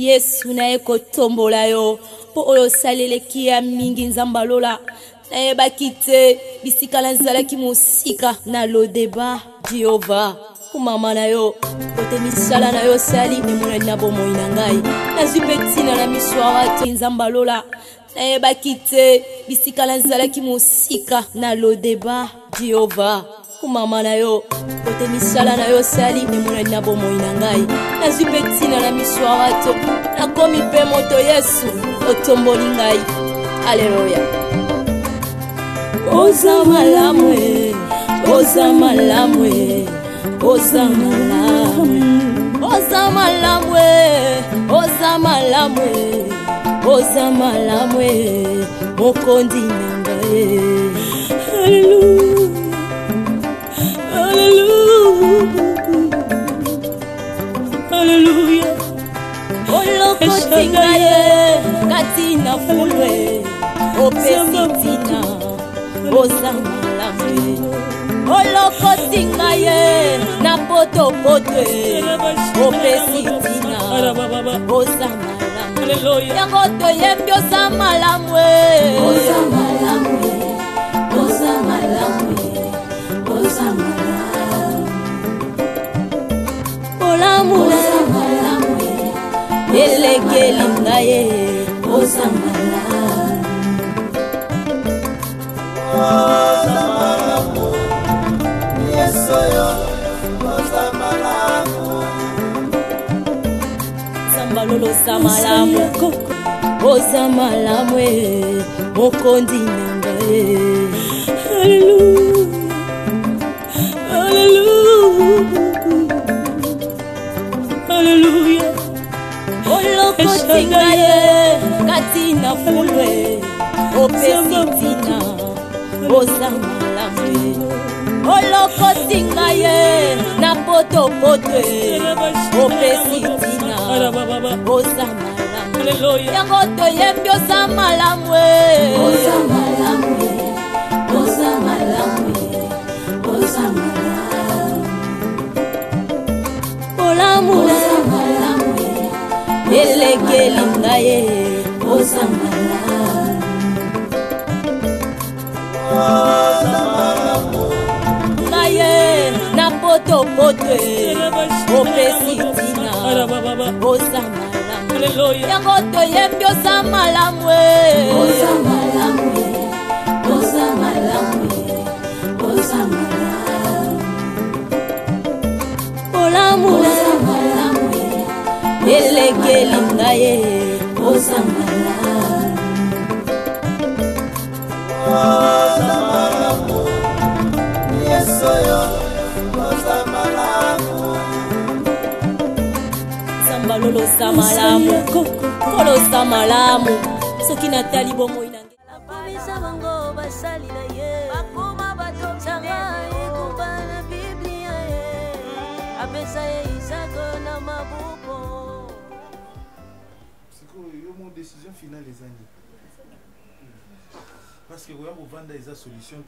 Yesu na eko tombola yo po oyo salele kia mingi nzambalola na eba kite bisika na nzala ki musika na lo deba Jehova kumama na yo kote misala na yo sali nemona na bomo inangai na zupetina na miswara ti nzambalola na eba kite bisika na nzala ki musika na lo deba Jehova kumama na yo kote misala na yo sali nemona na bomo inangai na zupetina na miswara to na komi pe moto Yesu otomboli ngai haleluya oza malamwe oza malamwe oza malamwe oza malamwe oza malamwe oza malamwe mokondi nangae haleluya haleluya olokotingaye katina fulwe opesitina oza malamwe olokotingaye na potopotwe opesitina oza malamwe yango toyembi oza malamwe oza malamwe oza malamwe oza malamwe olamule elekeli ngaye oza malamwe oza malamwe yesoyo oza malamwe zambalolo oza malamwe oza malamwe mokondi nangaye haleluya haleluya haleluya olokotingaye katina fulwe opesitina oza malamwe olokotingaye na potopotwe opesitina oza malamwe yango toyembi oza malamwe oza malamwe oza malamwe oza malamwe olamule elekeli ngaye oza malamwe oza malamwe ngaye na potopotwe opesitina oza malamwe yango toyembi oza malamwe oza malamwe oza malamwe oza malamwe olamule elekeli ngaye oza malamwe oza malamwe yesoyo oza malamwe zambalolo oza malamu kolo oza malamu soki natali bomo inange apamisa bango basali na ye bakoma batotanga ekumba na biblia ye apesa ye Isaka na mabuko yo mon décision finale les années parce que vous vendre des solutions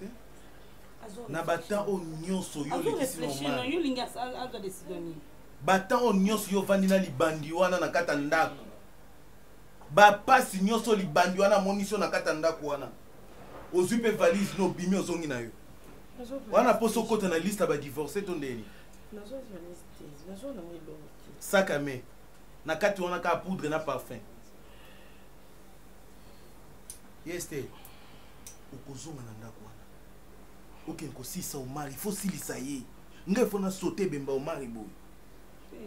na batan o nyonso yo lekisi normal yo linga azo décision batan o nyonso yo vandi na libandi wana na kata ndako bapasi nyonso libandi wana moniso na kata ndako wana ozwi pe valise no bimi ozongi na yo wana poso kota na liste ba divorcer to ndeni sac à main na kati wana ka poudre na parfum yeste ukozonga na ndako wana oke nkosisa omari faut silisa ye ngai faut na sauter bemba omari boy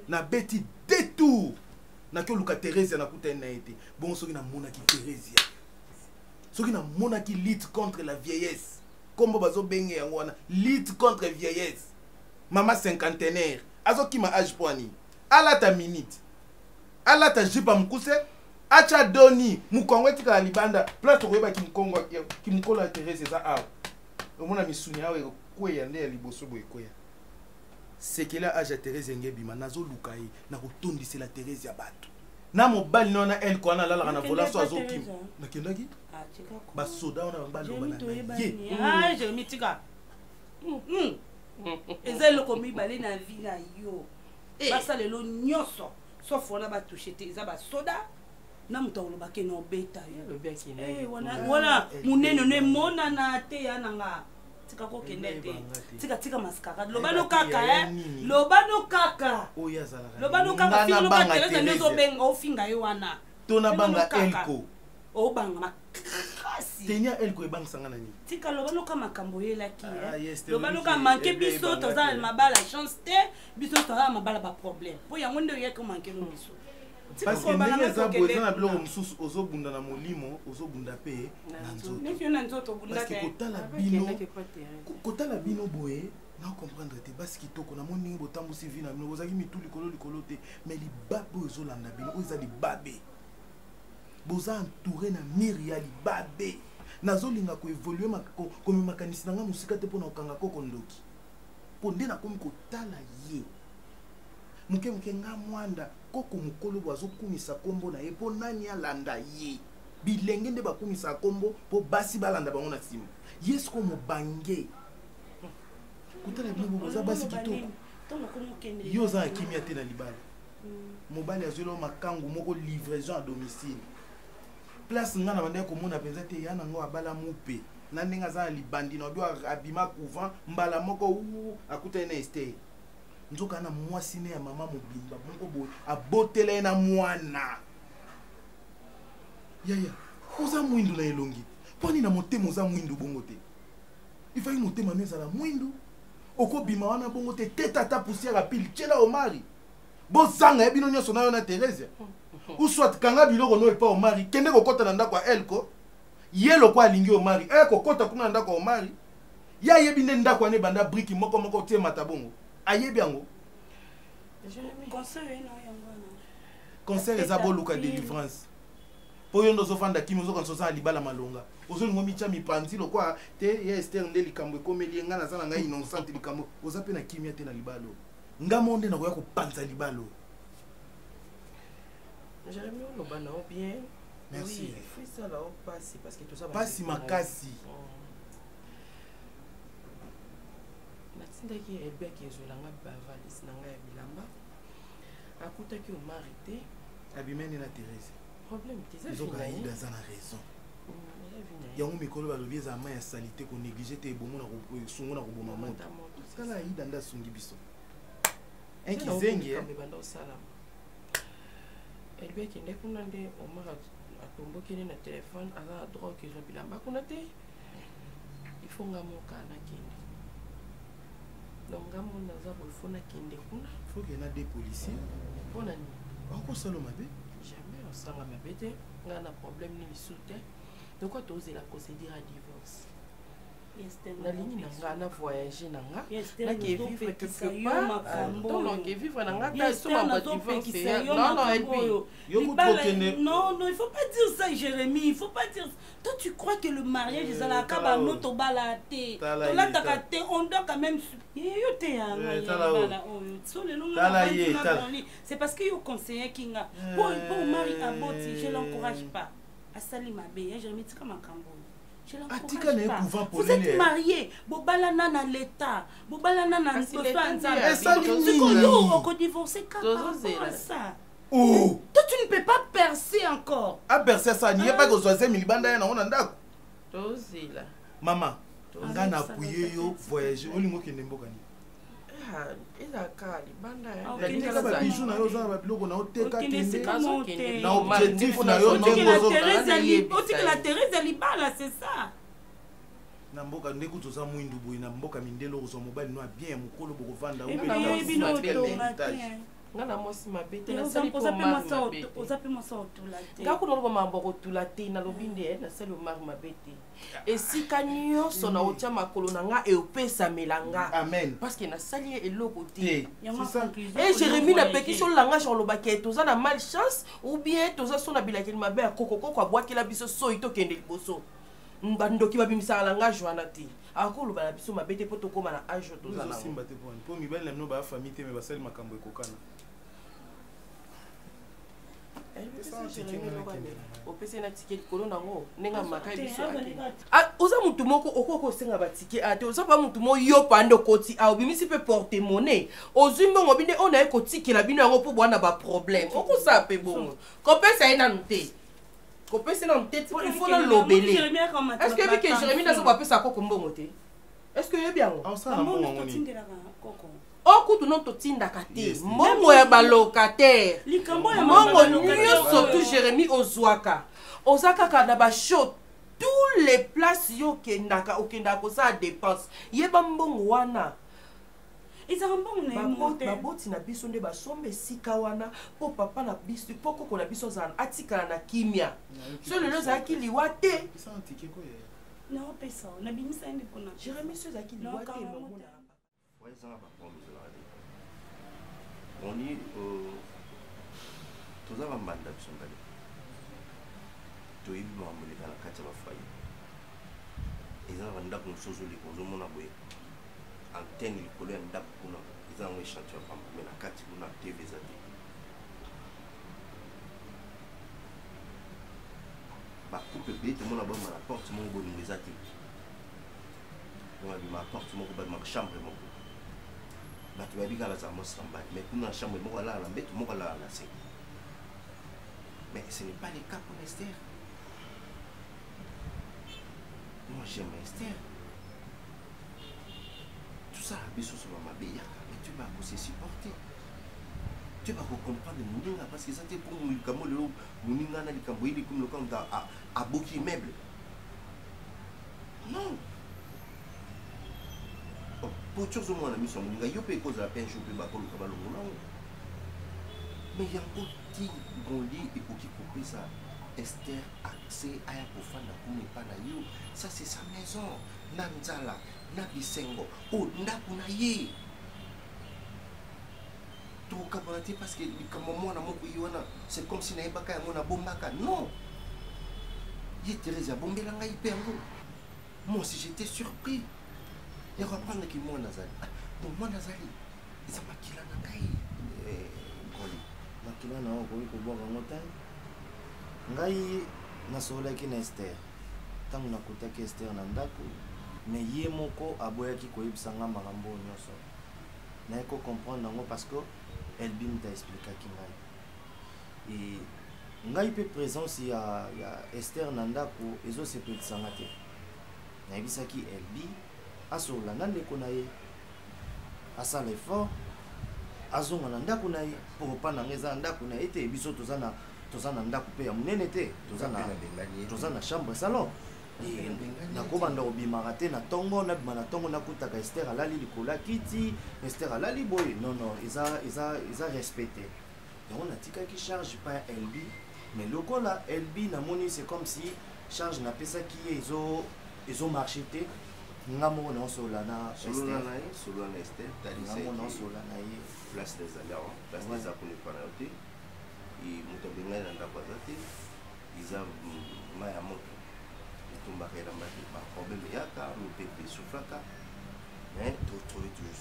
na beti détour na ke luka Thérèse na kuta na été bon soki na mona ki Thérèse soki na mona ki lutte contre la vieillesse comme bazo benge yango wana lutte contre vieillesse mama cinquantenaire azo ki ma âge poani ala ta minute ala ta jipa mkuse acha doni mukongo tika libanda place koyeba ki mkongo ki mkola Thérèse za awa omona misuni awe ko ya nde ya liboso boy ko ya sekela âge Thérèse ngebima nazo lukai na kotondisela Thérèse ya bato na mobali nona elle ko na lala na vola so azokim na kendaki ba soda ona balo bana ye je mitika ezelo ko mibale na vie na yo basa lelo nyoso sauf on a ba touché te za ba soda na muto lo ba ke no beta Le bien qui est. voilà munene ne mona na te ya nanga tika ko kende te tika mascarade lo ba no kaka lo ba no kaka oya zala lo ba no kaka fi no ka Teresa nzo benga ofinga yo wana tona banga elko o banga makasi tenia elko ebang sangana ni tika lo ba no ka makambo yelaki yes, lo ba no ka manke biso to za mabala chance te biso to za mabala ba problème po yango nde yeke manke no biso parce que ndenge eza boye eza na biloko mosusu ozobunda na molimo ozobunda mpe na nzoto parce que kotala bino boye na comprendre te basi kitoko na moni ndenge botambusi vi na bino bozalaki mitu likolo te mais libabe oyo ezolanda bino oyo eza libabe boza entouré na mire ya libabe nazolinga koévolue komemakanisi na nga mosika te mpo na kokanga koko ndoki mpo nde nakomi kotala ye muke nga mwanda koko mukolo bazokumisa kombo na ye mpo nani alanda ye bilenge nde bakumisa kombo mpo basi balanda bango na nsima yesu ko mobange kotala bino boza basi kitoko yo oza akimia te na libala mobali azwela makangu moko livraison à domicile place nga na bandeko komona mpenza te ya nango abala mupe na ndenge aza na libandi na obi abima couvent mbala moko akutani na Esther nzoka na mwasi ne ya mama mobimba moko boye abotela ye na mwana yaya oza mwindu na elongi mponi na motema oza mwindu bongo te ifai motema no ezala mwindu okobima wana bongo te te tata poussière apile tiela omari bozanga ye bino nyonso na yo na Teresa uswat kanga biloko no epa omari kende kokota na ndako ya elko ye lokwa alingi omari kokota kuna na ndako ya omari ya yebi nde ndako wana ebanda briki moko tie mata bongo ayebi yango concert eza boluka délivrance po yo ndo ozofanda kimi ozokanisa oza na libala malonga ozolingo mitya mipanzi lokwa te ye Esther nde likambo ekomeli ye nga naza na ngai innocente likambo oza mpe na kimia te na libalo nga mo nde nakoya kopanza libalo. Jérémie oloba nao bien. Merci. Oui, fais ça là au passe parce que tout ça pasi makasi natindaki ebeki ezolanga bavalise na ngai ya bilamba akutaki omari te abimeni na Teresa problème te ezokaida aza na raison yango mikolo balobi eza ma ya salite konéglige te ebomo na sungo na koboma moto kala aida nde asungi biso enkizenge ebeki nde kuna nde omari atombokeli na telefone aza na droit okezwa bilamba kuna te ifo nga moka nakende donc nga mo naza boye fo nakende kuna faut que na des policiers mpona nini bakosala mabe jamais osanga mabe te nga na problème ni lisu te lokwa tozela procédure ya divorce nalingi na nga na voyage na nga nake vivre quelque part donc vivre na nga ta soma divorce non il faut pas dire ça Jérémie il faut pas dire toi tu crois que le mariage est la kaba noto balate tola takate on doit quand même yo te ya c'est parce que yo conseiller kinga pour mari aboti je l'encourage pas à sali mabe Jérémie tika makambo. Vous êtes mariés, bobalana na l'état, bobalana na divorcer ça. Oh, toi tu ne peux pas percer encore. Ah percer ça, n'y a pas que soit milibanda na ona ndako. Tozela. Maman, nga na puye yo voyage, olingo kende mboka ni. Eza ka libanda ya. Ba bijou na yo za ba biloko na oteka kende. Na objectif na yo ndongo la Teresa libala c'est ça. Na mboka ndeko toza mwindu boy na mboka mindelo ozo mobali no bien mukolo boko vanda ngana mosi mabete na sali pour mabete ozape mosa otulate ngako ndo mambo kotulate na lobinde na sali omar mabete esika nyonso na otia makolo na nga eopesa melanga amen parce que na sali eloko te et Jérémie na peki sur langa sur lobake toza na malchance ou bien toza sona bilakeli mabe ya kokoko abwakela biso so ito kende liboso ndoki babimisa langa joana te akolo bana biso mabete poto koma na age toza na simba te po mibali na no ba famille te me basali makambo ekokana opesi na tike likolo nango ndenge amaka biso oza mutu moko okoki kosenga batike ate oza pa mutu mo yo pande okoti a obimisi mpe porte monnaie ozwi mbongo binde oyo naye kotikela bino yango mpo bwana baproblème okosala mpe bongo kopesa ye nanu te kopesa nanu te il faut nalobele est ce que yebi ke jérémi nazo bapesa koko mbongo te est ce que yebi yango okutu no totindaka te mbongo ya balocataire mbongo nyonso tu jérémi ozwaka oza kaka na bashow tous les places yo okendaka kosala dépense yeba mbongo wana baboti na biso nde basomba esika wana mpo papa na biso mpo koko na biso ozala atikala na kimia so lelo ezalaki liwa te jérémi so ezalaki liwa te on dit tous avons mandat de son gars to yi mo amule kana kati ba fayi ils ont mandat pour chose les causes mon aboye antenne likolo ya ndako kuna ils ont échantillon pa mais na kati kuna TV zati ba coupe bête mon abo ma porte mon bon ngezati donc ma porte mon ba ma chambre mon tu vas dire que ça m'a semblé mais pour la chambre moi là la bête moi là c'est mais ce n'est pas le cas pour Esther. Moi j'aime Esther tout ça biso sur ma belle mais tu vas se supporter tu vas comprendre moninga parce que ça t'est pour moi comme le moninga na likamboili comme le comme à beaucoup meuble non pour tout ce monde a mis son moninga yo pe cause la peine je peux pas ko ka balongo na mais il y a un petit gondi et pour qui couper ça Esther accès à pour faire na kuma pa na yo ça c'est sa maison na nzala na bisengo o ndaku na ye to ka bonati parce que comme moi na moko yona c'est comme si na ebaka ya mona bombaka non ye Thérèse bombela ngai pe ngo moi si j'étais surpris et reprendre qui moi nazali bon moi nazali ça makila na ngai ngoli makila na ko ko boka ngotai ngai nasolaki na Esther tangu nakutaki Esther na ndako mais ye moko aboyaki koyebisanga makambo nyonso na ko comprendre nango parce que Elbin t'a expliqué ki ngai et ngai pe présence ya Esther na ndako ezo sepelisanga te na yebisaki Elbi asola na ndeko na ye asala effort azonga na ndako na ye pour pas na ngeza ndako na ye te biso tozana ndako pe ya munene te tozana chambre salon na kobanda obimaka te na tongo na bima na tongo nakutaka Esther alali likola kiti Esther alali boye non eza respecté donc on a tikaki charge pa ya Elbi mais lokola Elbi na moni c'est comme si charge na pesa ki ezo marché te ngamo na sola na Esther ngamo na sola na ye place des alliés place des apôtres panauté et mutabinga na ndako zate iza maya moto tumbaka ila mbaki ba problème yaka mupepe sufaka mais trouver toujours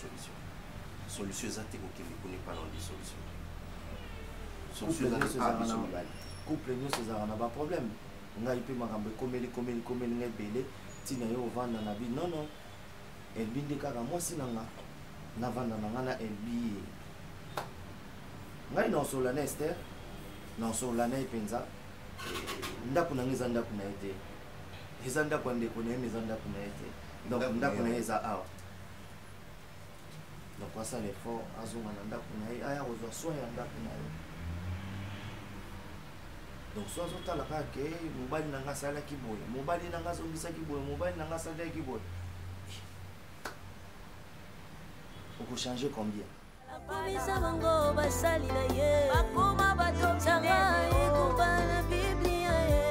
solution zate ko kili kuni pas non de solution couple nyonso ezalaka na ba problème ngai mpe makambo ekomeli ngebele tina yo ovanda na bi non Elbi nde kaka mwasi nanga navanda nanga na Elbi ngai naosola na Esther naosola na ye mpenza ndako nanga eza ndako na ye te eza ndako ya ndeko na ye eza ndako na ye te donc ndako na ye eza awa donc asala effort azonga na ndako na ye aya kozwa soin ya ndako na ye donc so azotala kaka ke mobali nanga asalaki boye mobali nanga azongisaki boye mobali nanga asalaki boye okochange combien akomisa bango basali na ye bakoma batotanga ekumba na biblia ye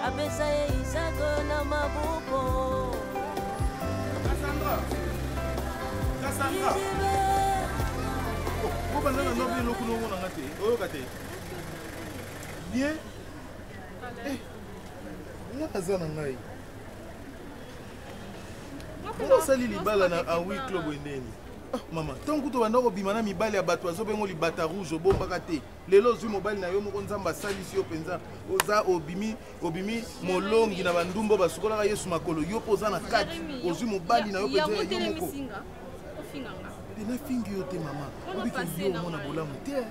apesa ye Isako na mabuko Cassandra obanda na nobi eloko nomona te oyoka te bien nga aza na ngai osali libala na awi club endeni Mama, tant que tu vas nous bimana mibali ya bato azobengo libata rouge obombaka te. Lelo zwi mobali na yo moko nzamba salisi yo penza. Oza obimi molongi na bandumbo basukola Yesu makolo. Yo poza na kati. Ozwi mobali na yo penza yo moko. Tena fingi yo te mama. Obi ko mona bolamu te.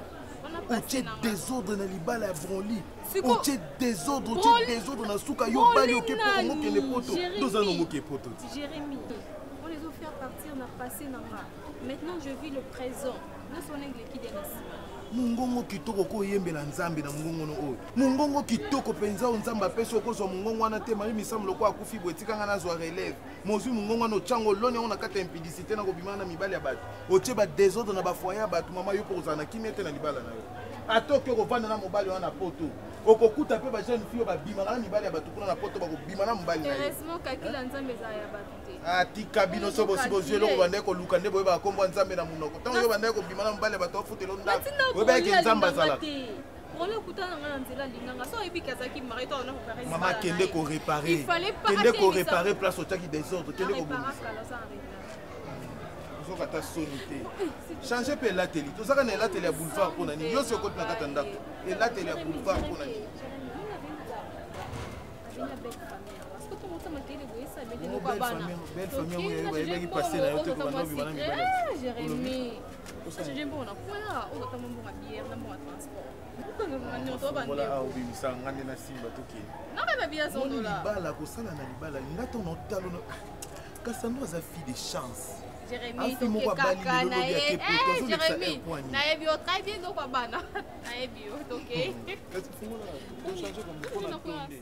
Oche désordre na libala ya Broli. Oche désordre na suka yo bali oke po ngo kele poto. Doza no ngoke poto. Jérémy, on les a fait partir na passé na nga. Maintenant je vis le présent. Nous sommes qui des mungongo kitoko ko yembela nzambe na mungongo no oyo. Mungongo kitoko penza nzamba peso ko so mungongo wana te mari misamlo ko akufi boetika nga na zo relève. Mozwi mungongo no chango loni on akata impudicité na ko bimana mibali ya bato. Oche ba désordre na ba foyer ya bato mama yo pour zana kimete na libala na yo. Atoke ko vanda na mobali wana poto. Okokuta pe ba jeune fille ba bimana na mibali ya bato kuna na poto ba ko bimana mobali na yo. Heureusement kakila nzambe za ya bato te. Atika bino so bosi jelo ko bande ko luka ndebo ba kombo nzambe na munoko. Tango yo bande ko bimana mobali ya bato ofutelo ndako. Maman kende ko réparer. Kende ko réparer place au taki désordre. Kende ko Vous avez sonité. Changer pe la télé. Tout ça quand la télé à boulevard pour nani. Yo se côté na katanda. Et la télé à boulevard pour nani. Belle famille, vous avez passé là, vous avez Jérémy. J'aime bien, on a quoi là? On a tellement bon à bière, on a bon à transport. Voilà, on vit ça, on a des simba toki. Non, mais bien sûr, on a. Libala, kosala na libala, ngata on talo. Kasano za fille de chance. Jérémy, toki kaka na e. Jérémy, na e bio très bien donc bana. Na e bio, toki. Qu'est-ce que vous là? On change comme on a tombé.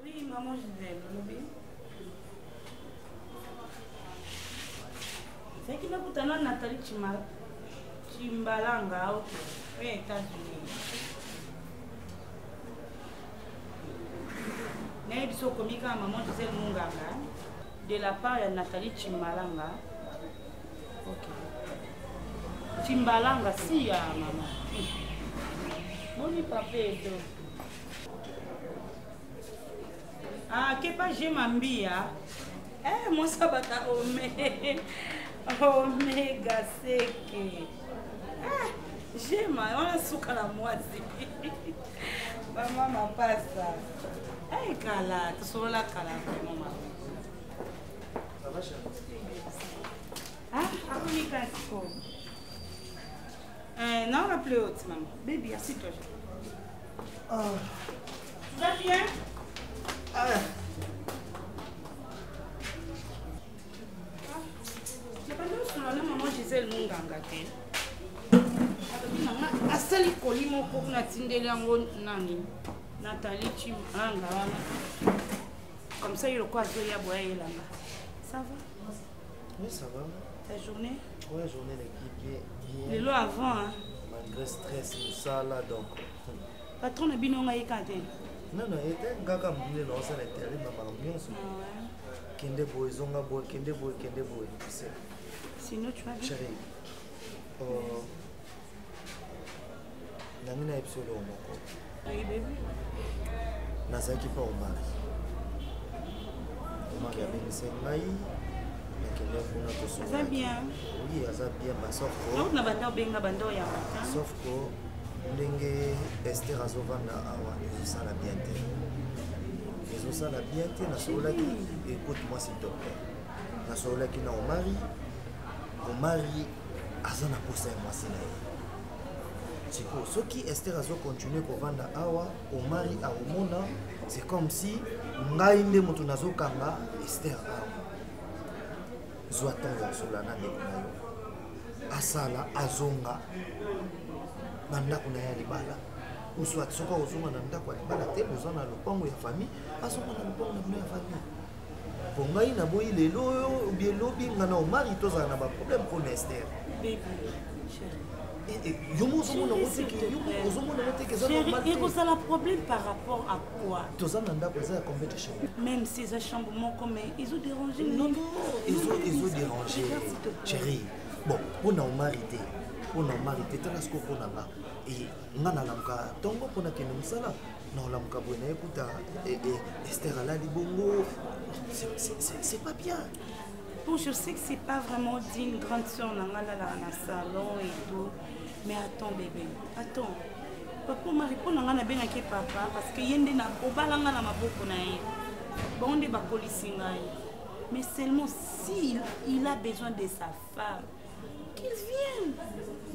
Oui, maman, je vais le c'est qui m'a coûté Nathalie Chimbalanga aux États-Unis. N'est pas comique à maman Gisèle Munganga de la part de Nathalie Chimbalanga. Ok. Chimbalanga, si, maman. Mon papa. Ah, que pas j'ai m'ambia. Eh, moi ça va ta Omega seke. Ah, j'ai mal, on a souka la moitié. Maman m'a pas ça. Eh, Kala, tu seras là, Kala, maman. Ça va, chérie? Ah, Amonika, non, on va plus haute, maman. Baby, assis-toi. Ah. Tu vas bien? Ah. Maman Gisèle Munganga te. Asali kolimo ko na tindeli yango nani Nathalie Chimanga wana. Comme ça il quoi ya boya yelanga. Ça va? Oui, ça va. Ta journée? Ouais, journée l'équipe bien. Le lot avant hein. Malgré stress tout ça là donc. Patron na bino ngai kate. Non non, était ngaka mbule na ça l'intérêt na ambiance. Kende boy zonga boy, kende boy, c'est. Sinon, tu vas bien. Chérie, Namina Epsolo Moko. Oui, bébé. Nazaki pas Omar. Omar a béni Maï. Ça bien. Oui, ça bien, mais sauf que. Non, on a banda benga bando ya matin. Sauf que ndenge Esther Azovana awa ça la bien té. Ils ont ça la bien té na sola qui écoute-moi s'il te plaît. Na sola qui na Omari. Omari azana posa ya mwasi na ye siko soki Esther azo continue kovanda awa Omari aomona c'est comme si ngai nde moto nazokanga Esther awa zwa ntango osola na ndeko na yo asala azonga na ndako na ya libala uswat soki ozonga na ndako ya libala te oza na lopango ya famille azonga na lopango na bino ya famille pour moi, il y a des gens qui ont des problèmes pour Esther. Chérie, il y a un problème par rapport à quoi? Même si ces chambres ils ont dérangé. Non, ils ont dérangé. Chérie, bon, on a un mari. On a un mari, tu as ce qu'on a. Et on a un tongo pour que nous sommes là. Non, la mukabouena écoute Esther ala libongo, c'est pas bien. Bon, je sais que c'est pas vraiment dit une grande soeur dans le salon et tout. Mais attends, bébé. Attends. Papa, Marie, pour n'a bien que papa. Parce que yende na obalanga na maboko na ye. Bon, on est pas policier. Mais seulement s'il a besoin de sa femme, qu'il vienne.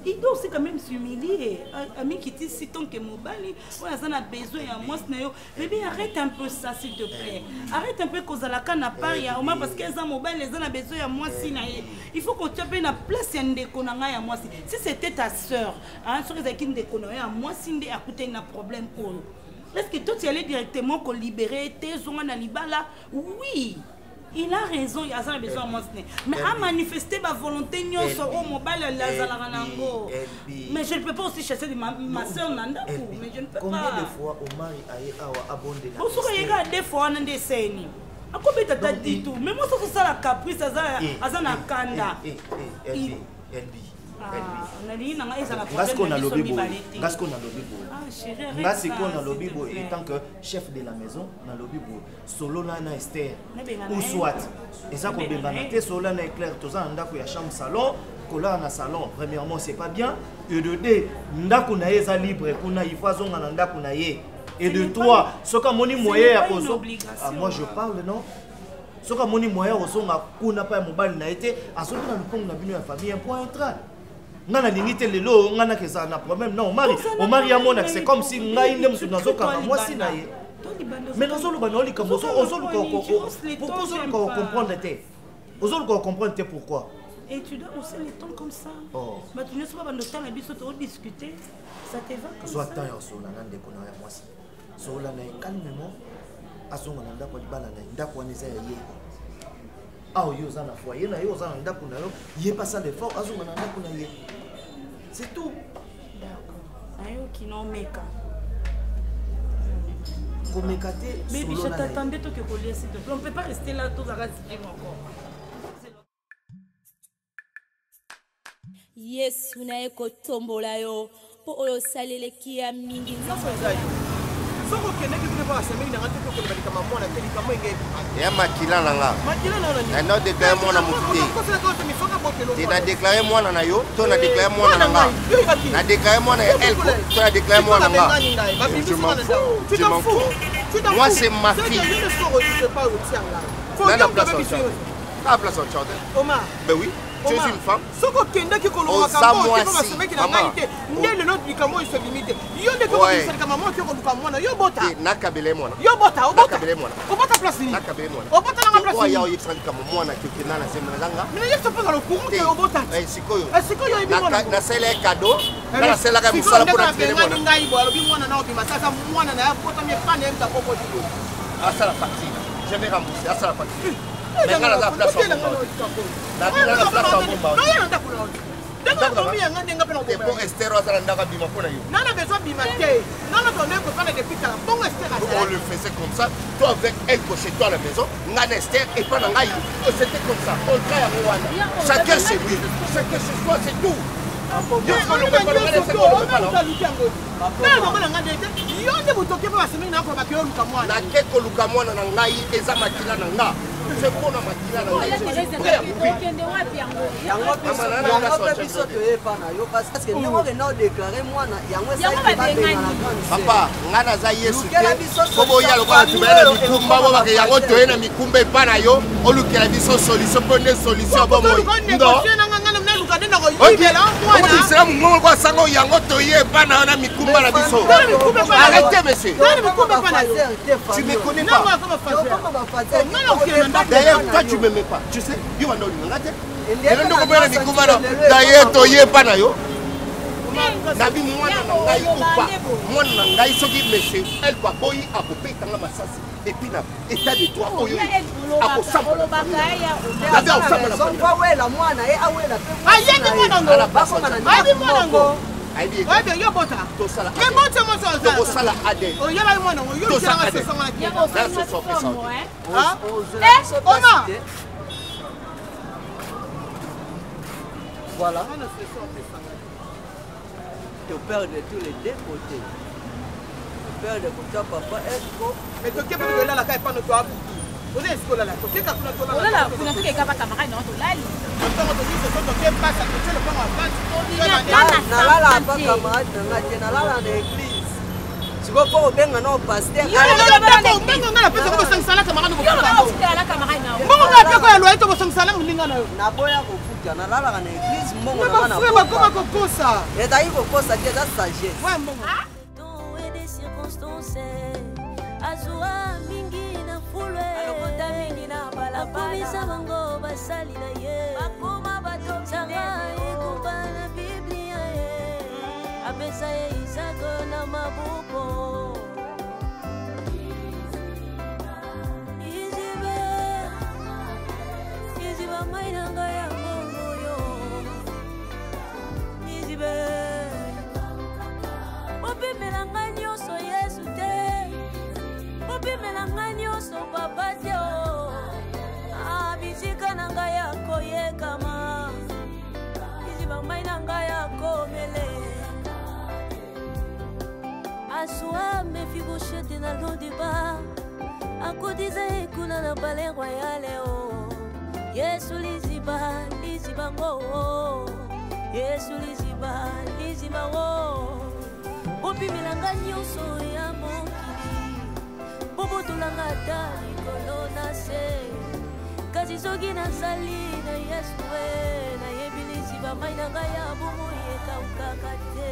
Il doit aussi quand même s'humilier. Ami qui dit si tant que Mobali, on a besoin à moi, bébé, arrête un peu ça s'il te plaît. Arrête un peu cause à la canne à Paris, parce qu'elles ont mobile, les ont besoin à moi si il faut qu'on te prenne la place et à moi si c'était ta soeur, hein, sur les qui ne déconnaient à moi si à côté un problème pour nous. Est-ce que toi tu allais directement qu'on libérer tes zones à Libala? Oui. Il a raison, il a besoin de moi. Mais à manifester ma volonté, au mobile, mais je ne peux pas aussi chasser ma soeur Nanda. Mais je ne peux pas. Combien de fois Omar a abondé la question? Il y a des fois, on a des scènes. À combien de temps dit tout? Mais moi, c'est ça la caprice, ça na kanda. Gasco na lobibo. Gasco na lobibo. Gasco na lobibo en tant que chef de la maison na lobibo. Solo na Esther. Ou soit. Et ça qu'on benganate solo na éclair tout ça ndako ya chambre salon. Kola na salon. Premièrement, c'est pas bien. Et de deux, ndako na eza libre kuna ifazo na ndako na ye. Et de trois, ce que moni moyen ya kozo. Moi je parle non. Ce que moni moyen kozo na kuna pa mobile na été à ce que na lukongo na bino ya famille un point entral. Ngana limite lelo ngana keza na problème non au mari amona c'est comme si ngai ndem tunazo kama moi si na ye mais nous ba no likambo pourquoi on comprendre té ozolo ko comprendre té pourquoi et tu dois aussi les temps comme ça bah tu ne sais pas dans le temps la biso to discuter ça te va comme ça soit temps sur la nande ko na moi si so la na calmement asonga na ndako libala na ndako neza ye ah yo za na foyer na yo za na ndako na yo yé pas ça d'effort azonga na ndako na ye c'est tout. D'accord. Ayo qui non meka. Komekate. Mais je t'attendais toi que collier s'il te plaît. On peut pas rester là tout à l'heure encore. Yes, unaye kotombola yo. Po oyo salele kia mingi. Soko kende ki ne pas semaine na ngate ko le kama mwana teli kama ngeke. Ya makila nanga. Makila nanga. Na déclarer mwana muté. Tu n'as déclaré mwana na yo, tu n'as déclaré mwana nanga. Na déclaré mwana elle, tu as déclaré mwana nanga. Tu m'en fous. Moi c'est ma fille. Dans la place au chant. La place au chant. Omar. Ben oui. Tu es une femme. Soko kende ki ko lo kama ko ba semaine ki na ngate. Ndele no bikamo iso limite. Yo de ko ko kama mo ki ko luka mwana yo bota. Na kabele mwana. Yo bota, o bota. Kabele mwana. O bota place ni. Na kabele mwana. O bota na place. Kwa ya yexandi kama mwana ki kina na sema langa. Mais yo se pas le courant que o bota. Sikoyo. Sikoyo ibi mwana. Na sele cadeau. Na sele ka musala pour attirer mwana. Ngai bo alobi mwana na obi matata mwana na ya bota mi pa na mta popo dilo. À la facture. Je vais rembourser à la facture. Mais quand la place en bombe. Et pour Esther, on le faisait comme ça. Toi avec elle, chez toi à la maison. Ngana Esther et pas Nangaï. C'était comme ça. On travaille à Rwanda. Chacun chez lui. Chacun chez soi, c'est tout. Papa, ngana za Yesu te. Kobo ya lokola tubele mikumba bo bake yango toyena mikumba epana yo, olukela biso solution pone solution bo moyi. Ndo. Arrêtez, monsieur. Tu me connais pas. D'ailleurs, toi, tu ne m'aimais pas. Tu sais, d'ailleurs, tu n'es pas là. Nabi mwana na ngai upa mwana na ngai soki monsieur elle va boyi akopeta nga masasi et puis na état de toi oyo akosamba nabi osamba son kwa wela mwana e awela ayende mwana ngo ayende mwana ngo ayende yo bota tosala ke bota mo so to sala ade o yela mwana ngo yo tosala ade Oma voilà te perd de tous les deux côtés. Tu perds de côté papa, est-ce que. Mais tu peux là la caille pas de toi. Vous êtes scolaire là. C'est quand on a là, vous n'avez qu'à pas camarade non to lali. Attends, on te dit c'est ton bien passe à côté le pont nalala pa camarade nanga te nalala na église. Siko po obenga no pasteur. Benga ngala pesa ko sangsala camarade ko. La camarade na. Mbongo ngapi ko ya loyer to sangsala mulinga na yo. Na boya ko futa nalala na église mbongo na na. Frère bakoma ko kosa. Eta iko kosa dia da sagesse. Ouais mbongo. Tout est des circonstances. Azua mingi na fulwe. Alokota mingi na balabala. Akomisa bango basali na ye. Bakoma batotanga ekuba na Biblia ye. Apesa ye Isaka na mabuko. Iziba mainanga ya bongo yo. Izibe. Opimelanga nyonso Yesu te. Opimelanga nyonso papa te o. Bisika nanga ya koyekama. Iziba mainanga ya komele. Asua Mephibosheth na Lodiba. Akodiza ekuna na Palais Royal o. Yesu liziba, liziba ngo. Yesu liziba, liziba ngo. Opimelanga nyonso ya mokili. Bobo tulanga ta likolo na se. Kasi soki nazali na Yesu we. Nayebi liziba mai nanga ya bomo yekaukaka te.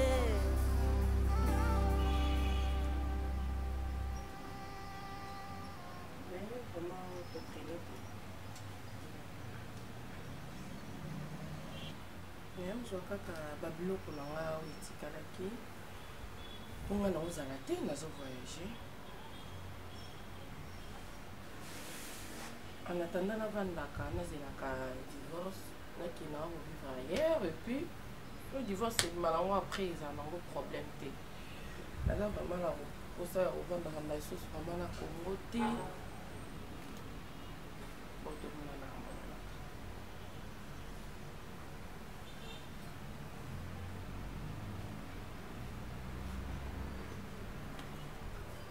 kaka babiloko na nga oyo etikalaki mponga na ozala te nazo voyage en attendant navandaka nazelaka divorce nakina kovivre ailleurs et puis le divorce ebima nango après eza nango problème te naza vraiment na koposa ya kovandaka na lisusu vraiment na Congo te botomona na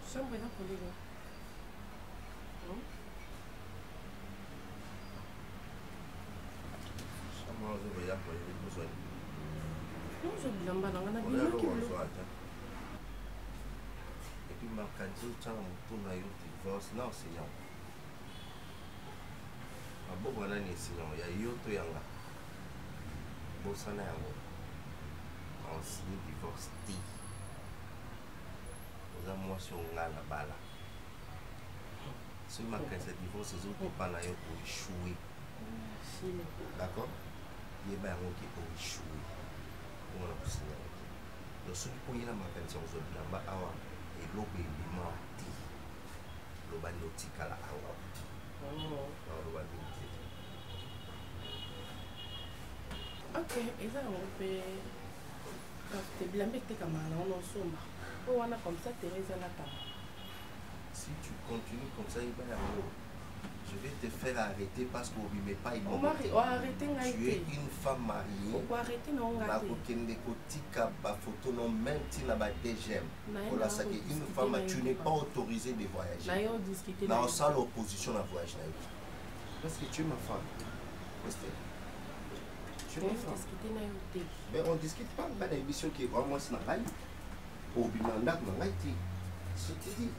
chambre eza kolega bilamba nanga na biloko et puis makanzi otanga motu na yo divorce na enseignant maboko wana ni enseignant ya yo to yanga bosana yango ensigne divorce te oza mwasi onga na bala soki makanisi ya divorce ezokopa na yo koeshue d'accord yeba yango ke koeshue ongana kosinya donc soki koyela makanisi ya kozwa bilamba awa eloko ebima te loba nde otikala awa loba nde te ok eza yango mpe te bilamba etekama nango nosomba po wana comme ça Thérèse anatanga. Si tu continues comme ça, je vais te faire arrêter parce qu'on ne met pas une tu es une femme mariée. Photo non même si la une femme, tu n'es pas autorisé de voyager. Dans ça l'opposition à voyager. Parce que tu es ma femme. Tu es ma femme. Mais on ne discute pas de l'émission qui est vraiment au Bimanda, je te dis,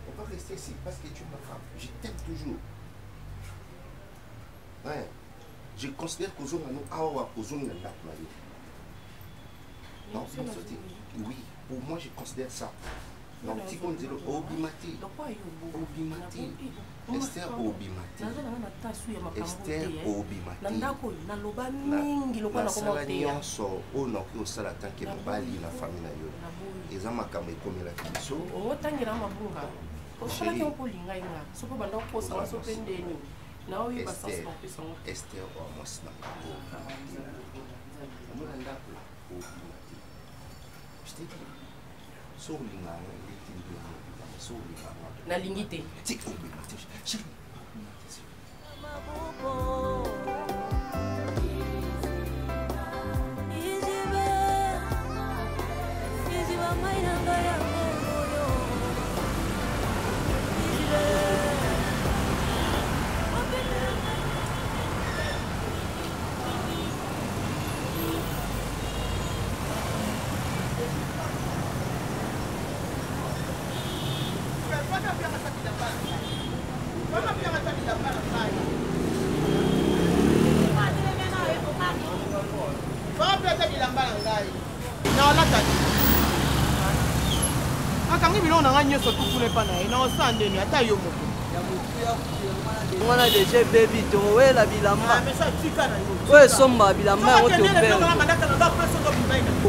on va rester ici parce que tu me frappes. Je t'aime toujours. Ouais. Je considère que nous avons non, oui, pour moi je considère ça. Donc, si on dit Obimati, Obimati, Esther Obimati, Esther Obimati, nasala nyonso oyo nakoki kosala tanke mobali na famille na yo eza makambo ekomelaki biso Esther oyo mwasi na omona ndako Obimati jetedi so olinganga so olinganga nalingi te tik Obimati Bakangi biloko na nga nyonso tukuna epa na ye na osala ndeni ata yo moko. Mwana déjà baby towela bilamba. Oyo somba bilamba yango topere.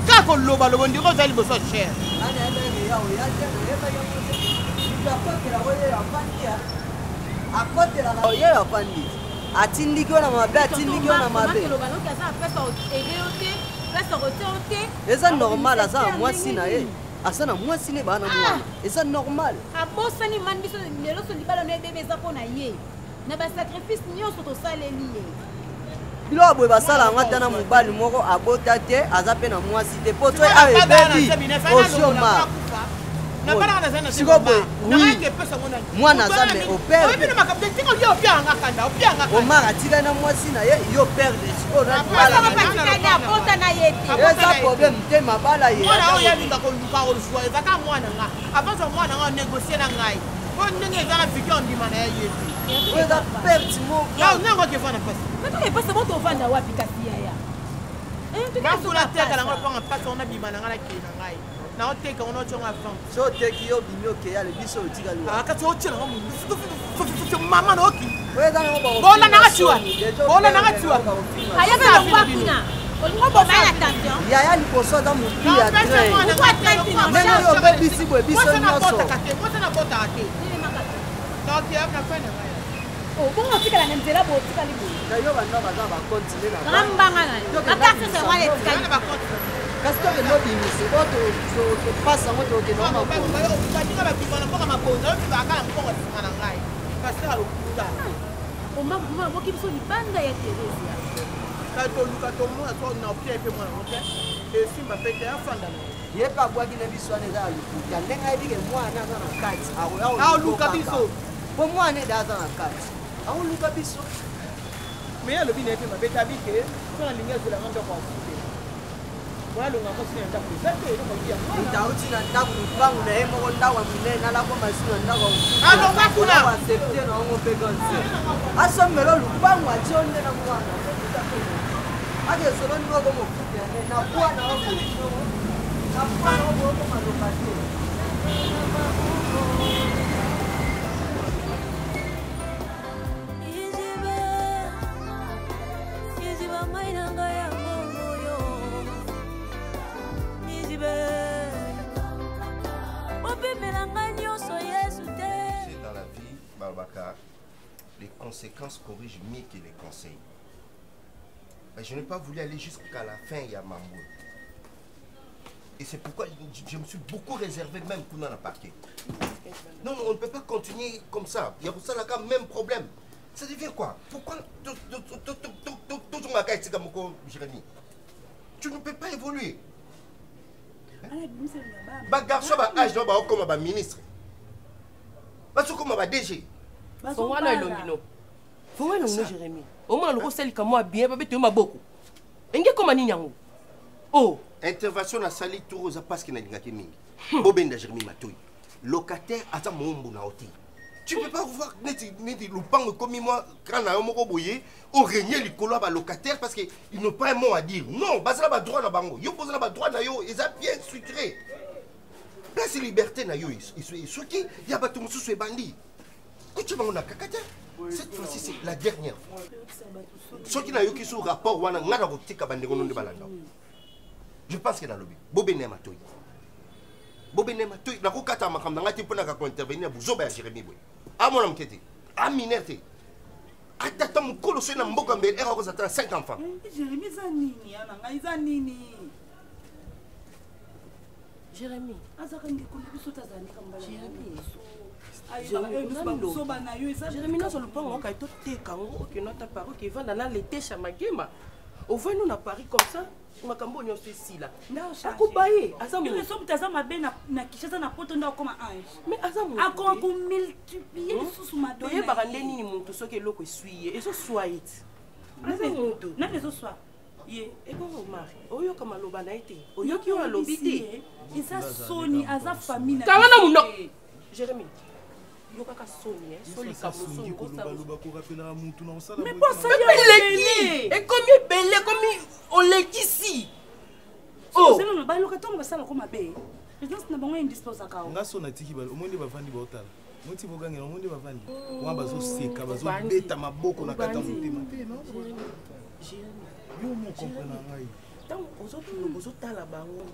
Kaka loba lobo ndiko ozali liboso cher. Oye afandi. Atindiki na mabe, atindiki na mabe. Eza normal asa mwasi na ye. Asa na mwasi ne bana mwana. Eza normal. Abosani man biso lelo so libala no bébé za pona ye. Na ba sacrifice nyonso to saleli ye. Bilo abwe basala ngata na mobali moko abota te aza pe na mwasi te poto awe baby. Osioma. Mwana zambe au père. Omar atika na mwasi na ye yo père de siko na bala. Eza problème te mabala ye. Mwana oyo yalinga koluka olushwa ezaka mwana nga. Abazo mwana nga négocier na ngai. Ko ndenge ezaka fiki ondima na ye. Eza perte mo. Ya nanga ke fana pesa. Mais pas bon to vanda wapi kasi ya. Basula teka na ngo panga pasa ona bima na ngala kina ngai. Na oteka ono chonga fam. So teki yo bimyo ke ya le biso otika lo. Ah ka to chela ngo mama no ki. Weza ngo ba. Bola na ngachua. Bola na ngachua. Aya ba ngwa kuna. Olingo bo mala attention. Ya ya liposo da mutu ya train. Pourquoi train non? Nene yo be bisi bo biso nyoso. Moi na bota ate. Donc il y a na fena. Oh bon on tika na nzela bo tika libo. Da yo banda baza ba continue na. Rambanga na. Ataka se wale tika. Parce que le lobby c'est votre je passe en mode de normal. Oma boki biso libanda ya Teresa. Kato luka to mo to na opie pe mo na e simba pete afanda. Ye pa bwa ki na biso ne za luku. Ya lenga ibike mwana za na kati. Awu luka biso. Bo mwana da za na kati. Awu luka biso. Me ya lobi ne pe mabeta bike. To na linga zela ngando kwa fude. Wala lunga ko sine ndaku. Sate no mabia. Ndauti na ndaku bangu na hemo ko ndawa munene ala ko masina ndaku. Alo ngakuna. Wa septe na ngo pe gonse. Aso melo lubangu achonde na mwana. Ade solo ni ngo mo fude na kwa na ngo. Na kwa na ngo ko malokati. Dans la vie, Balbaka, les conséquences corrigent mieux que les conseils. Mais je n'ai pas voulu aller jusqu'à la fin, Yamambo. Et c'est pourquoi je me suis beaucoup réservé même pour dans la parquet. Non, on ne peut pas continuer comme ça. Il y a pour ça là quand même problème. Ça devient quoi? Pourquoi toujours ma caille, c'est comme Jérémy? Tu ne peux pas évoluer. Bah garçon, bah âge, bah comme bah ministre. Bah c'est comme bah DG. Faut moi le lomino. Faut moi le lomino Jérémy. Au moins le recel comme moi bien, bah tu m'as beaucoup. Engé comme un nyango. Oh. Intervention na sali tour za parce qu'il n'a pas mingi. Bobenda Jérémy Matoui. Locataire ata mombo na hôtel. Tu peux pas voir neti lupang comme moi quand na moko boyé au régner likolo ba locataire parce que ils n'ont pas un mot à dire. Non, basala ba droit na bango. Yo posala ba droit na yo, ils a bien structuré. Place liberté na yo, ils sont qui y a ba tout musu bandi. Que tu vas on a kakata. Cette fois-ci c'est la dernière. Ceux qui na yo qui sont rapport wana ngana ko tika bande ngono de balanda. Je pense que dans le lobby, Bobene Matoui. Bobene Matoui, la Rokata Makam, n'a pas intervenir pour Zoba Jérémy. À mon enquête, à Minerté. À ta mon colossé n'a pas de erreur aux attentes 5 enfants. Jérémy Zanini, Zanini. Jérémy. Jérémy, nous sommes pas en train de te kango, qui notre parole qui va dans l'été chamagema. Au fait, nous, à Paris comme ça. Makambo nyonso esila akobaye aza mo somo taza mabe na kishasa na poto ndo koma ange mais aza mo akoma ko multiplier susu mabe to yeba kande nini muntu soki eloko eswiye ezo swait aza muntu na ezo swa ye eko mari oyo kama loba na ete oyo ki wa lobi te eza soni aza famille na kanga na muno Jérémy yokaka soni solika musoni ko sa mais pas ça y est comme belé comme on l'étisse. Oh, c'est non ba lokatonga sala ko mabe. présence na bango indispose kao ngaso na tiki balo omonde bavandi baotala moti bogangela omonde bavandi wa bazoseka bazobeta maboko na kata motema te non yo mo comprendre ngai donc ozotala bango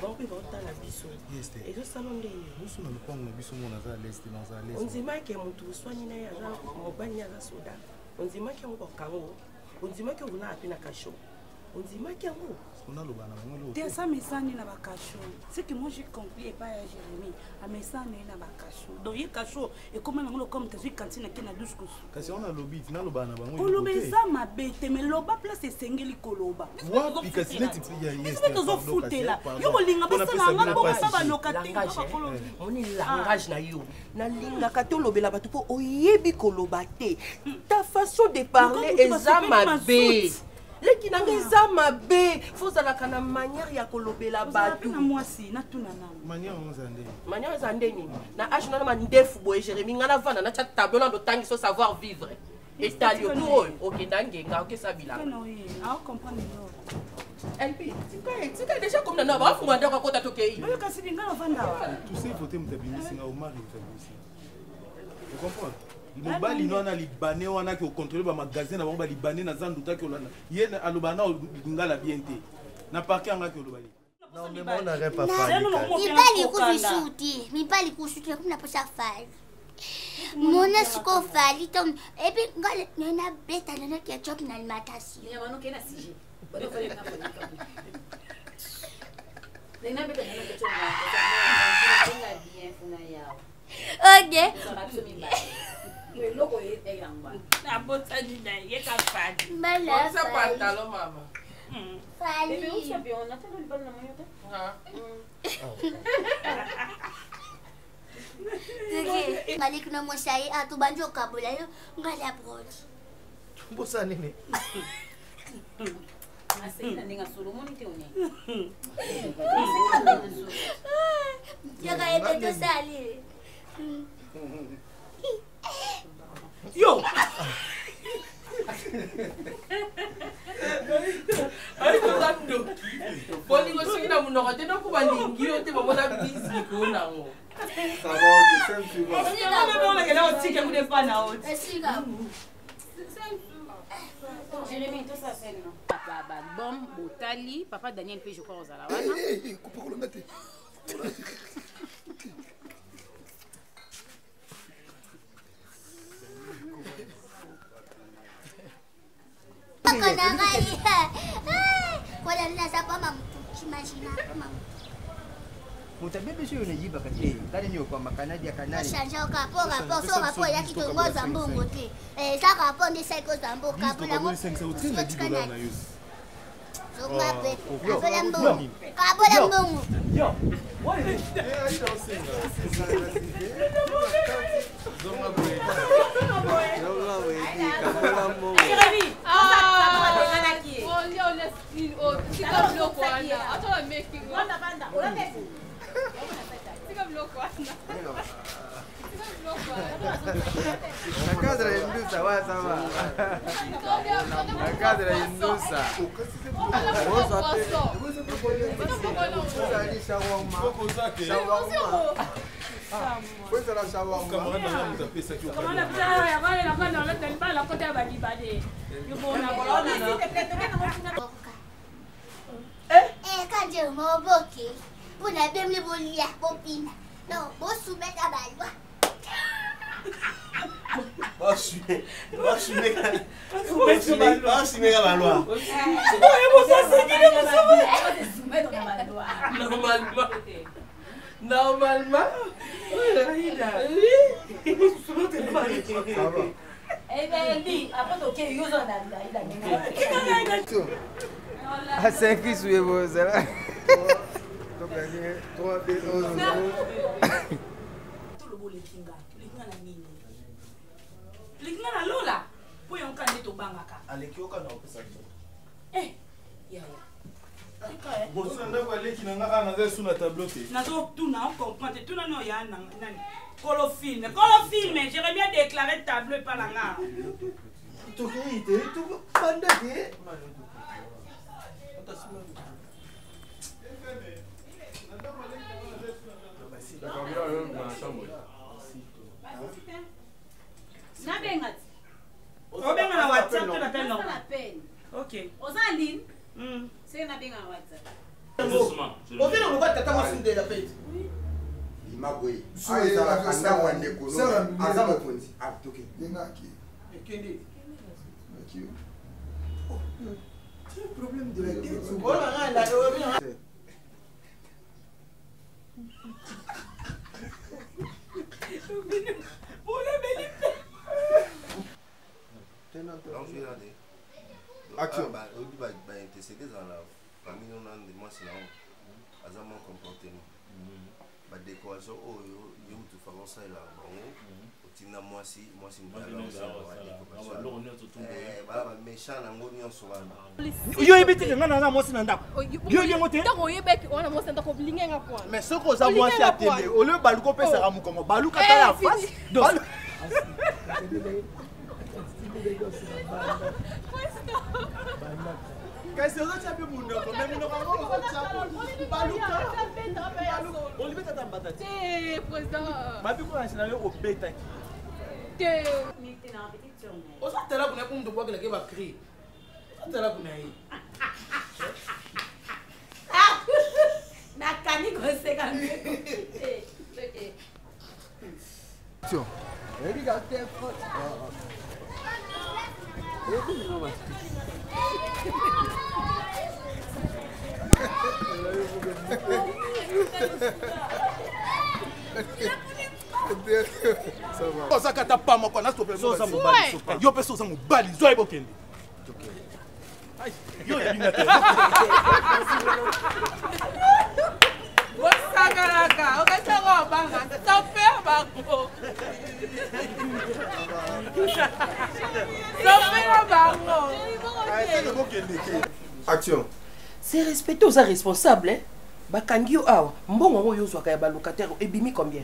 mpe baotala biso ezosala ndenge biso na lopango na biso mona aza leste naza leste ondimaki motu oswani na ye aza mobali aza soda ondimaki yango bakango ondimaki ozolala mpe na kasho ondimaki yango te asa mesani na bakasho ce que moi j'ai compris epai ya Jérémie amesani na bakasho donc ye kasho ekoma nango lokoma tazwi kantine ake na 12 kusu kasi ona lobi tina loba na bango koloba eza mabe te me loba place esengeli koloba wapi kasi neti tozofutela yo kolinga basala anga mbongo baloka te moni langage na yo nalingaka te olobela bato mpo oyebi koloba te ta façon de parler eza mabe leki nanga eza mabe fozalaka na manière ya kolobela bato na mwasi natuna nano manière eza ndeni na age nana mandefu boye Jérémie nga navanda natya tableau na lotangi so savoir vivre etali otu oyo okenda ngenga okesa bilanga LP tika déjà comme nana bafunga ndako akota tokei kasi linga navanda tu sais voter mutabimisinga omari mutabimisi tu comprends mobali no ana libanais wana ki ocontrôler ba magasin na bango ba libanais na zanduta ki olana ye aloba na ngala bien te na parquet anga ki olobali non mais moi on n'aurait pas fait mi bali kusuti kuna posa fali mona siko fali ton et puis ngale nena beta nena ki job na alimentation ya mano kena sije bado fali na fali nena beta nena ki job na bien funa yao okay le logo est yamba na bota di na ye ka fadi mala sa pantalon mama fali mais on sabia on attend le bal na moyota malik na mo sai atu banjo kabula yo ngala brod bosa nini asina ninga solomoni te one yaga ebe to sali yo ari kokando bolingo soki na monoko te noko balingi yo te bamona bisi konango Jérémie, tout ça c'est non. Papa Bom, Botali, papa Daniel P. Je crois aux Alawana. Mutabebe sio ni yiba kati kali ni kwa makanadi ya kanali shanja ukapora poso rapo ya kitongoza mbongo te saka hapo ndi saiko za mboka kabula mo $5 na yusi sokape kabula mbongo kabula mbongo yo La cadra indusa wa sawa. La cadra indusa. Kanje moboke. Puna bemle bolia popina. Non, bon soumettre à balwa. Normalement. Eh bien, dit, après, ok, il y a 5 qui suivent vos élèves. Donc, 3 B, 11, Linga na lola. Po yon kande to bangaka. Alekioka na opesa. Ya. Bosa ndako aleki nanga ana za suna tableau te. Nazo tuna on comprendre tuna no ya nani. Colofilme, Jérémie a déclaré tableau par la nga. Tu te pandate. Obenga na WhatsApp, tu l'appelles non? Ok. Ozaline? C'est na benga WhatsApp. Ovino lo bata kama sinde la fête. Imagwe. Ayi za kanda wande kono. Azama konzi. Atoke. Ngaki. Ekende. Ngaki. C'est un problème de la tête. Voilà, là, là, Action. Intercéder dans la famille, on a des mois sinon, azama comportement. Ba décoration, oh, yo tu fais ça là, bon, tina moi si voilà, méchant na ngoni on souvent. Yo ebiti nga na moi si na ndako. Yo yengo te. Ndako yebeki wana moi ndako lingenga kwa. Mais ce qu'on a moi si atende, au lieu baluko pesa ra mukongo, baluka ta la face. Qu'est-ce que tu as fait mon nom? Même nous baluka. On lui met ta batati. Eh président. Ma bi ko na yo obeta. Que maintenant petite journée. On s'attend là pour nous voir que la va crier. On s'attend là pour naï. Na kani kose kambi. Action. Regarde tes fautes. Ça va. Ça kata pas moi na stopper. Ça mobali. Yo peso ça mobali. Zo ebokende. Yo ya bina te. Osagaraka, okachako banga. Stopper bango. Stopper bango. Action. C'est respecté aux responsables, hein. Bakangi yo awa. Mbongo ngo yo zwaka ya ba locataire ebimi combien?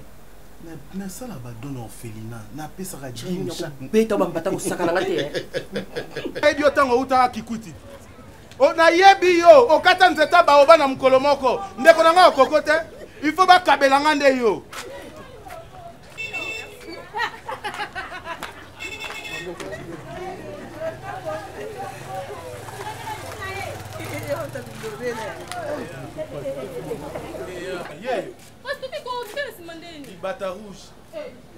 Mais ça là bas donne orphelinat. Na pesa ka jini chaque. Beta bambata ko sakana ngate, hein. Edio tango uta kikuti. O na yebi yo, o kata nzeta ba oba na mukolo moko. Ndeko na nga okokote. Il faut ba kabela ngande yo. Bata rouge.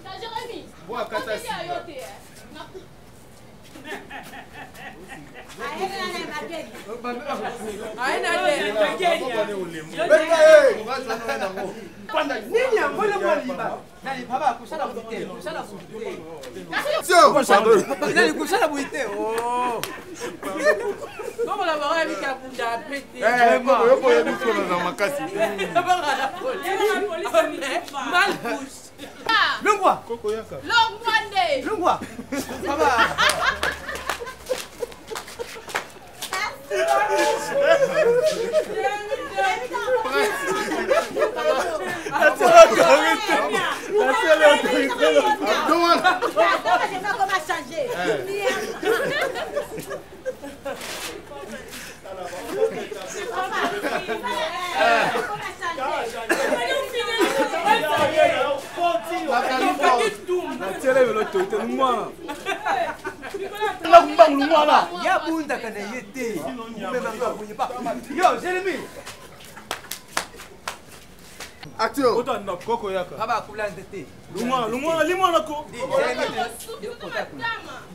Jérémy. Bois kata si. Lungwa. Kokoyaka. Lungwande. Lungwa. Baba. Action. Autant na koko yaka. Baba kula ndete. Lungwa nako.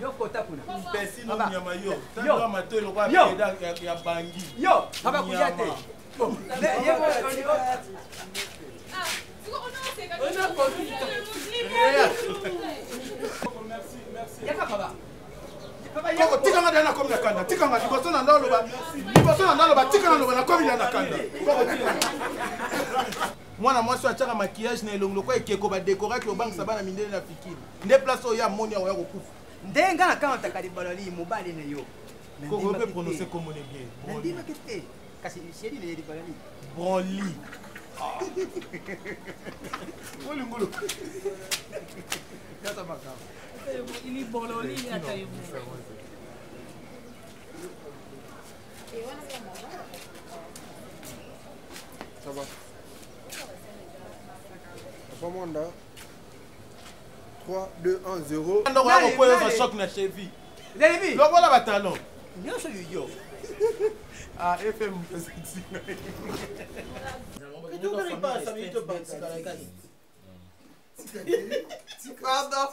Yo kota kuna. Pesi no nyama yo. Tango matelo kwa peda ya bangi. Yo, baba kujate. Koko tika nga dana komi na kanda. Tika nga liboso na ndalo ba. Liboso na ndalo ba tika na loba na komi na kanda. Koko tika. Mwana mwasi achaka maquillage na elongo kwa ekeko ba décorer ki obangisa bana mindele na fikiri. Nde place oya moni ya kokufa. Ndenga na kama takalibalali mobali na yo. Koko peut prononcer comme on est bien. Nandi makete. Kasi sheri le balali. Broly. Oli ngolo. Kata makao. Il est bololi il a taillé. Ça va. Papa Mwanda. 3, 2, 1, 0. On a un choc na cheville. Le voilà va talon. Bien sûr, yo. Ah, FM sexy. Tu ne pas ça, mais tu pas ça. Pardon.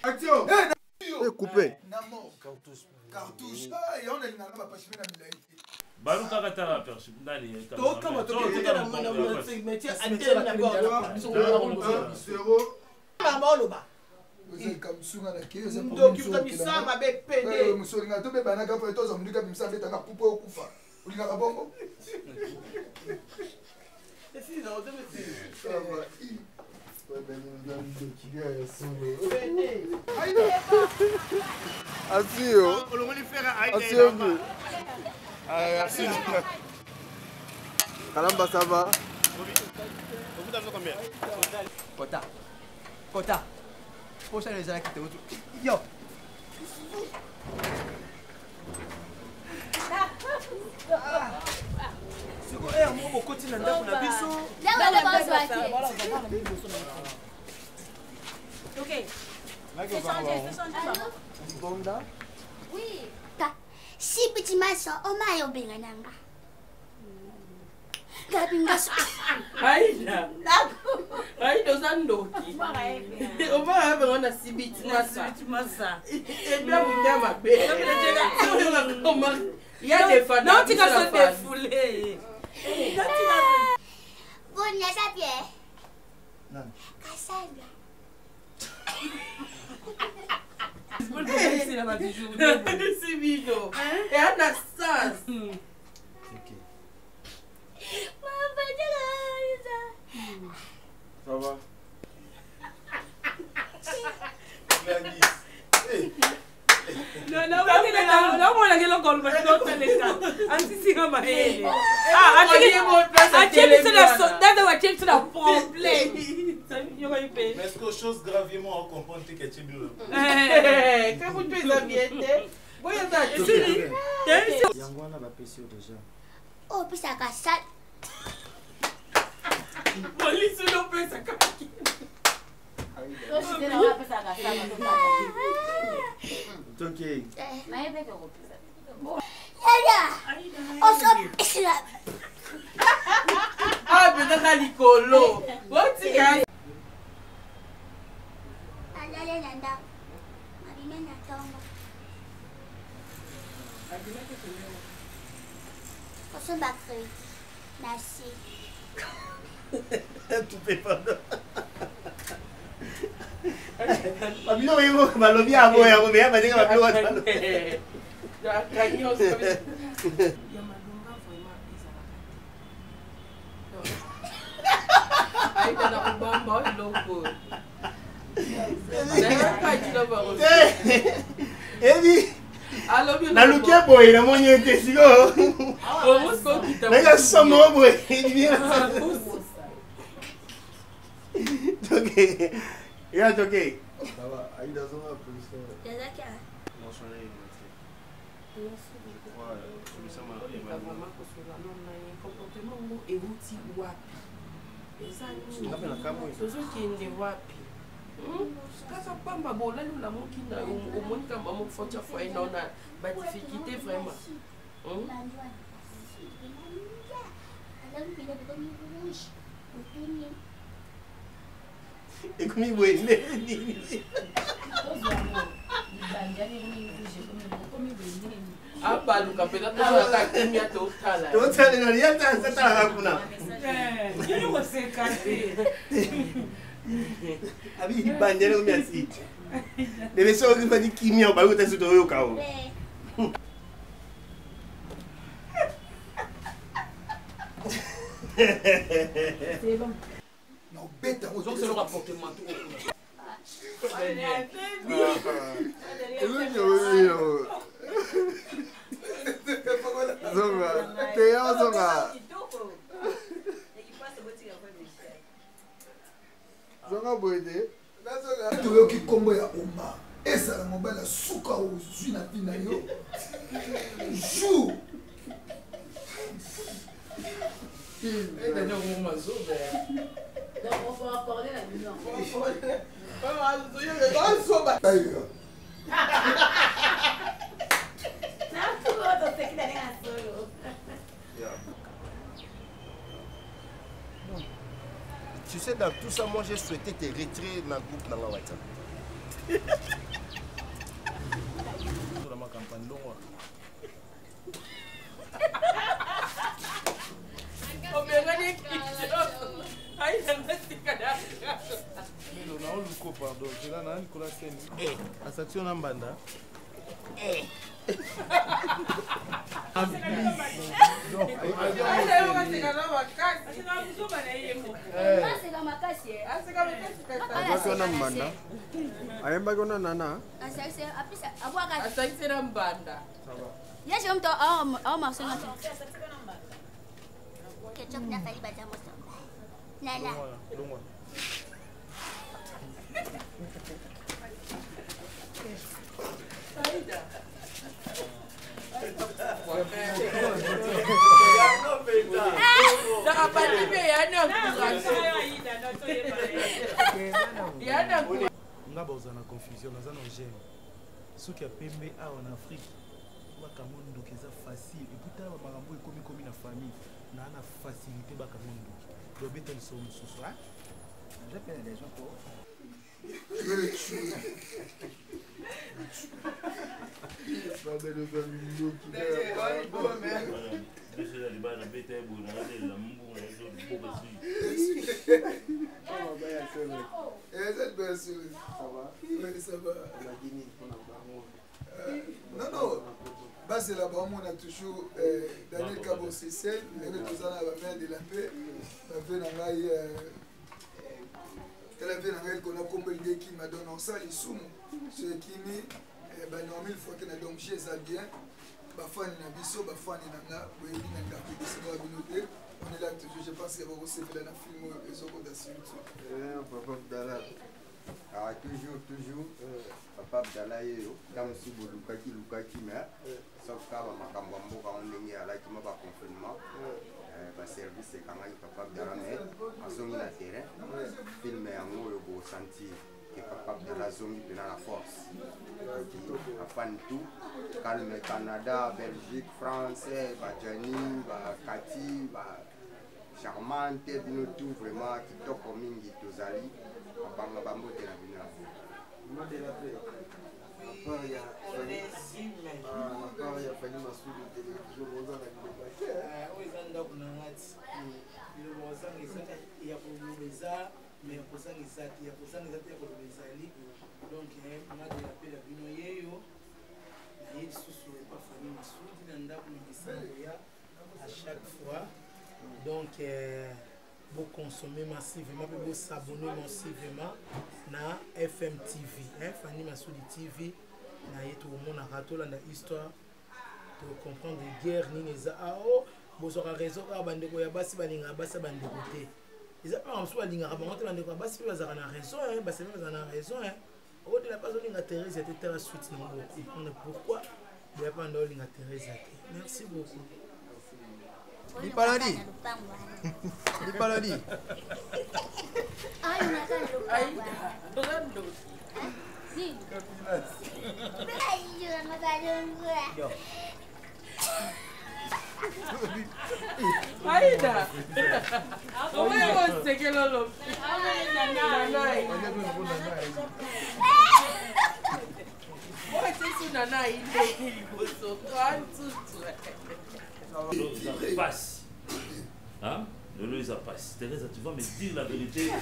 Action. Coupé. Cartouche. Et on est pas pas chier na milai. Balu kaka la perche ndani to kama to kete na mwana métier antenne na kwa zéro mama loba oze kamsunga na ke oze ndoki utabisa mabe pende musolinga to be banaka po tozo mundika bimsa beta na pupo okufa ulinga kabongo esi na oze meti Asio. Asio. Merci. Kalamba, ça va? Vous avez combien? Kota. Pour ça, les gens qui te retrouvent. Yo. C'est quoi? Eh, moi, mon côté, on a biso. Ok. Fais changer. Bonda. Oui. Si petit maçon, on m'a eu bien nanga. Gabingas. Aïda. Aïda Zandoki. On va avoir un sibit massa. Et bien, vous avez ma belle. Il y a des fans. Non, tu vas se défouler. Bon, il y a ça, Pierre. Non. Cassandra. C'est mignon. Et Anastasia. Ça va? Non, on a le goal, mais non, c'est l'état. Anti-si, on m'a aidé. Ah, tu la problème. Mais est-ce que chose gravement on comprend que tu es quand vous devez ambienter, vous êtes Yangwana va pécio déjà. Oh, puis ça casse. Police non peut ça casse. Ok. Ah, peut-être Nicolo. What's it? Merci. Tu peux pas. Pablo vivo balobi abo ya bo ya badinga Pablo wa talo. Ya kanyo so. Ai kana kubamba logo. Ebi. Na lukia boy na monye tesiko. O musko kita. Nega somo boy. Okay. Yeah, it's okay. Ça va, Aïda Zonga, police. Jazakia. tozokende wapi kaka pamba bolalula mokina omoni kamba mokufotya foye naona badifficulté vraiment ekomi boye abaluka mpena tozalaka kimia totala totalaka kuna abi ibanjele komi asiti debe soki fati kimia obaluka tasi toyokawo Non, bête, on donc c'est le rapportement tout Zonga, Théa Zonga. Zonga boyede. toyoki kombo ya oma ezala mobali asuka ozwi na mpi na yo jour Donc on peut accorder la maison. Tu sais, dans tout ça, moi j'ai souhaité te retirer dans le groupe dans la WhatsApp. Dans ma campagne, pardon, je l'ai dans Nicolas Sen. La section Nambanda. nga baoza na confusion naza na gene soki apembe awa na afrique bakanga ndoki eza facile ekuta makambo ekomi na famille na na facilité bakanga ndoki dobeta liso mosusu Non, base là-bas, on a toujours Daniel Cabo Cécile, elle est toujours la mère de la paix, elle qu'on a compris qui m'a donné ça, les sous, ce qui m'est, il faut que donc j'ai ça bien, on est là toujours, je pense qu'il va aussi faire un film et ce qu'on a su. Ah, toujours, Papa Abdallah, comme si vous Lukaki, mais sauf qu'à ma cambo, quand on est à la qui m'a pas confinement, service c'est quand même Papa Abdallah, mais en zone de terrain, film est en haut, le beau sentir que Papa Abdallah zone de la force. Afin tout, calme Canada, Belgique, France, Bajani, Kati, Charmante, tout vraiment qui toque au mingi, Tozali. Banga bambo de la bina. Moi de la paix. Après il y a fallu masudi de jomoza na bibaka. Oizanda kuna ngati. Ile mozanga isaka ya kulubeza, mais kozanga isaki ya kozanga isaki ya kulubeza li. Donc moi de la paix la bino yeyo. Na yeli susu pa famille masudi na ndako ngisango à chaque fois. Donc vous consommez massivement, vous s'abonner massivement na FM TV. Fanny Massoudi TV, na tout le monde a raté la histoire de comprendre les guerres ni les AO. Vous aurez raison, bandeko ya basi balinga basa bandekote. Ils ont pas balinga ramonter bandeko basi bazana raison, basi bazana raison. Au de la base on a Thérèse était terre suite non comprendre pourquoi il y a pas d'olinga Thérèse. Merci beaucoup. Di Paladi. Di Paladi. Ay, unakan lupa. Ay, Dorando. Ni. Ay, yo magalong gua. Aida. Oye, você que lolo. Nanai. Oi, você nanai, ele botou quanto. Ça passe. Hein? Lolo, ça passe. Thérèse, tu vas me dire la vérité.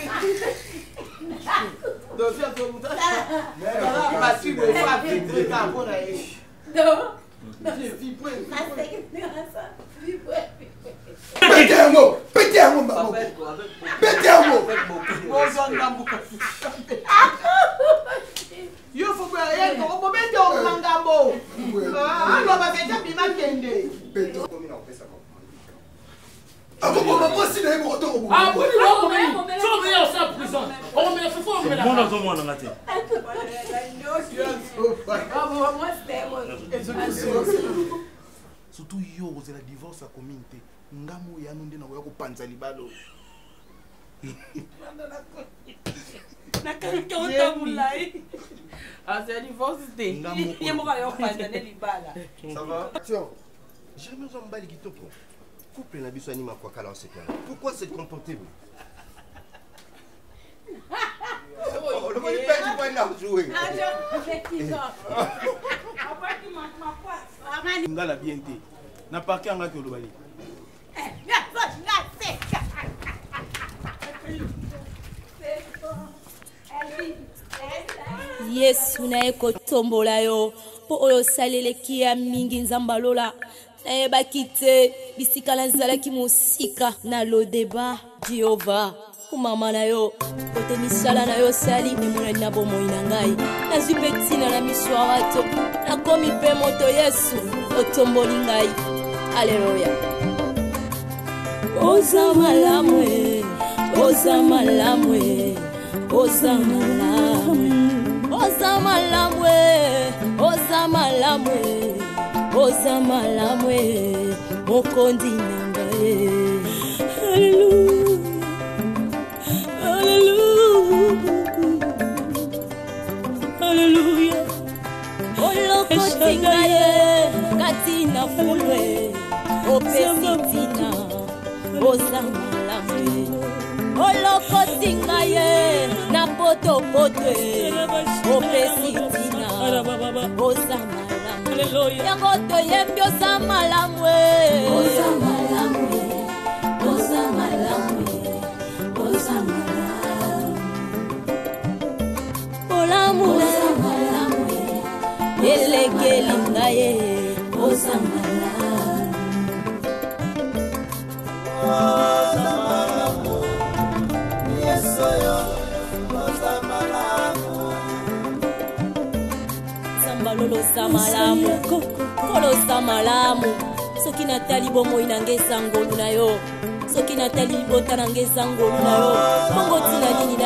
Pétez un mot, maman. Pétez un mot. Yo faut que rien on peut mettre au mangambo. Ah, on va faire bima kende. Ah bon, moi si les mots autour. Ah oui, on met ça en prison. On met ça faut là. Mon dans mon ngate. surtout yo ozela divorce à communauté ngamu ya nunde na ko panza libalo na kalike otamulai c'est divorce té yemo ka yo panza ne libala ça va tiens j'ai mis en balle kitoko couple na biso anima kwa kala en ce cas pourquoi se comporter oh le monde pète pas na jouer ngala bien te na parquet anga ko lobali yesu naye kotombola yo mpo oyo osaleleki ya mingi nzambe alola nayebaki te bisika nazalaki mosika na lodeba jehova kumama na yo kote misala na yo osali emonani na bomoi na ngai nazwi mpe ntina na miso ya bato nakomi mpe moto yesu otomboli ngai aleluya oza malamu oza malamu oza malamu oza malamu oza malamu oza malamu mokondi na ngai haleluya olokoti ngai kati na fulwe opesi tina oza malamu olokoti ngai na potopoto opesi tina oza malamu yango toyembi oza malamu oza malamu oza malamu oza malamu olamu oza malamu elekeli ngai oza malamu oza malamu yesu yo oza malamu sambalolosa malamu kolosa malamu soki natali bomoi na ngai esangolu na yo soki natali libota na ngai esangolu na yo bongo tina nini